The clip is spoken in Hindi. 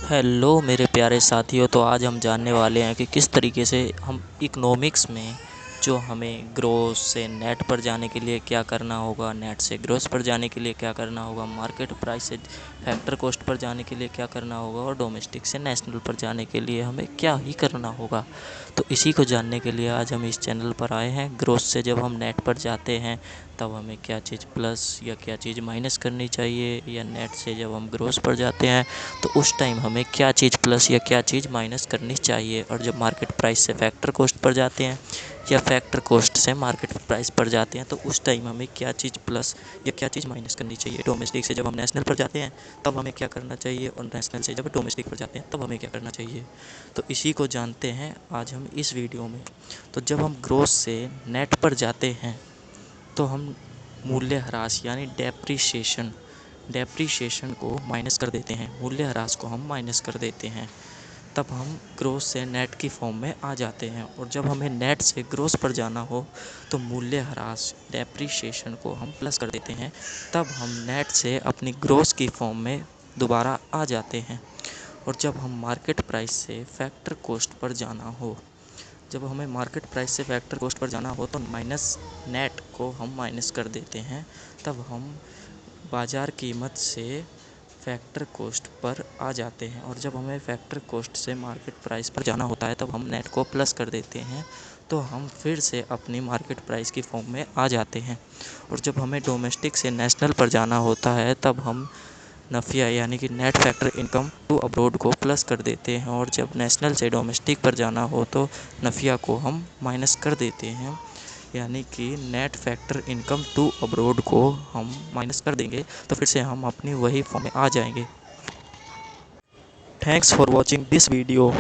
हेलो मेरे प्यारे साथियों। तो आज हम जानने वाले हैं कि किस तरीके से हम इकोनॉमिक्स में जो हमें ग्रोस से नेट पर जाने के लिए क्या करना होगा, नेट से ग्रोस पर जाने के लिए क्या करना होगा, मार्केट प्राइस से फैक्टर कॉस्ट पर जाने के लिए क्या करना होगा और डोमेस्टिक से नेशनल पर जाने के लिए हमें क्या ही करना होगा। तो इसी को जानने के लिए आज हम इस चैनल पर आए हैं। ग्रोस से जब हम नेट पर जाते हैं तब हमें क्या चीज़ प्लस या क्या चीज़ माइनस करनी चाहिए, या नेट से जब हम ग्रोस पर जाते हैं तो उस टाइम हमें क्या चीज़ प्लस या क्या चीज़ माइनस करनी चाहिए, और जब मार्केट प्राइस से फैक्टर कॉस्ट पर जाते हैं या फैक्टर कॉस्ट से मार्केट प्राइस पर जाते हैं तो उस टाइम हमें क्या चीज़ प्लस या क्या चीज़ माइनस करनी चाहिए। डोमेस्टिक से जब हम नेशनल पर जाते हैं तब हमें क्या करना चाहिए, और नेशनल से जब डोमेस्टिक पर जाते हैं तब हमें क्या करना चाहिए। तो इसी को जानते हैं आज हम इस वीडियो में। तो जब हम ग्रोस से नेट पर जाते हैं तो हम मूल्यह्रास यानी डेप्रीशिएशन को माइनस कर देते हैं, मूल्यह्रास को हम माइनस कर देते हैं। तब हम ग्रोस से नेट की फॉर्म में आ जाते हैं, और जब हमें नेट से ग्रोस पर जाना हो तो मूल्यह्रास डेप्रीशिएशन को हम प्लस कर देते हैं। तब हम नेट से अपनी ग्रोस की फॉर्म में दोबारा आ जाते हैं। और जब हम मार्केट प्राइस से फैक्टर कॉस्ट पर जाना हो, जब हमें मार्केट प्राइस से फैक्टर कॉस्ट पर जाना हो तो माइनस नेट को हम माइनस कर देते हैं। तब हम बाज़ार कीमत से फैक्टर कॉस्ट पर आ जाते हैं, और जब हमें फैक्टर कॉस्ट से मार्केट प्राइस पर जाना होता है तब हम नेट को प्लस कर देते हैं। तो हम फिर से अपनी मार्केट प्राइस की फॉर्म में आ जाते हैं। और जब हमें डोमेस्टिक से नेशनल पर जाना होता है तब हम नफ़िया यानी कि net factor income to abroad को प्लस कर देते हैं, और जब नेशनल से डोमेस्टिक पर जाना हो तो नफ़िया को हम माइनस कर देते हैं, यानी कि net factor income to abroad को हम माइनस कर देंगे। तो फिर से हम अपनी वही फॉर्म में आ जाएंगे। Thanks for watching this video.